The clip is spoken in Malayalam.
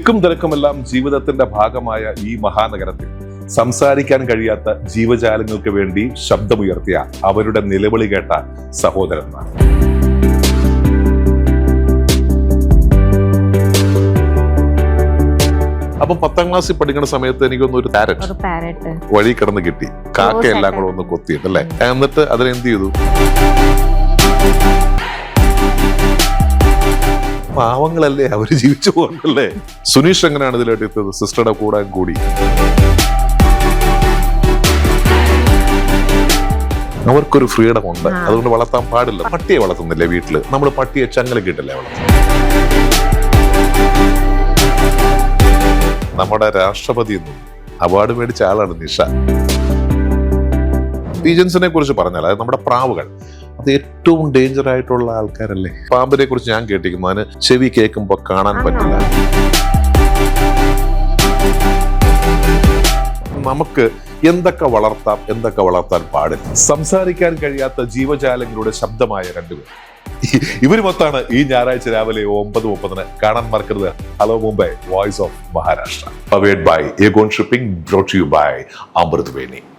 തിക്കും തിരക്കുമെല്ലാം ജീവിതത്തിന്റെ ഭാഗമായ ഈ മഹാനഗരത്തിൽ സംസാരിക്കാൻ കഴിയാത്ത ജീവജാലങ്ങൾക്ക് വേണ്ടി ശബ്ദമുയർത്തിയ അവരുടെ നിലവിളി കേട്ട സഹോദരന്മാർ. അപ്പൊ 10ാം ക്ലാസ്സിൽ പഠിക്കുന്ന സമയത്ത് എനിക്കൊന്ന് ഒരു പാരറ്റ് വഴി കിടന്ന് കിട്ടി. കാക്കയെല്ലാം കൂടെ ഒന്ന് കൊത്തിയിട്ടല്ലേ. എന്നിട്ട് അതിനെന്ത് ചെയ്തു? പാവങ്ങളല്ലേ, അവര് ജീവിച്ചു പോകണ്ടല്ലേ. സുനീഷ് എങ്ങനെയാണ് ഇതിലോട്ട് എത്തിയത്? സിസ്റ്ററുടെ കൂടി അവർക്കൊരു ഫ്രീഡം ഉണ്ട്, അതുകൊണ്ട് വളർത്താൻ പാടില്ല. പട്ടിയെ വളർത്തുന്നില്ലേ വീട്ടില്? നമ്മൾ പട്ടിയെ ചങ്ങലക്കിട്ടല്ലേ വളർത്തും. നമ്മുടെ രാഷ്ട്രപതി അവാർഡ് മേടിച്ച ആളാണ് നിഷ. പീജൻസിനെ കുറിച്ച് പറഞ്ഞാൽ, അതായത് നമ്മുടെ പ്രാവുകൾ, അത് ഏറ്റവും ഡേഞ്ചർ ആയിട്ടുള്ള ആൾക്കാരല്ലേ. പാമ്പിനെ കുറിച്ച് ഞാൻ കേട്ടിരിക്കുന്നു, അതിന് ചെവി കേൾക്കുമ്പോ കാണാൻ പറ്റില്ല. നമുക്ക് എന്തൊക്കെ വളർത്താം, എന്തൊക്കെ വളർത്താൻ പാടില്ല. സംസാരിക്കാൻ കഴിയാത്ത ജീവജാലങ്ങളുടെ ശബ്ദമായ രണ്ടുപേർ. ഇവര് മൊത്താണ് ഈ ഞായറാഴ്ച രാവിലെ 9:30 കാണാൻ മറക്കരുത്. Hello Mumbai, voice of Maharashtra, powered by Aegon shipping, brought you by Amrit Veni.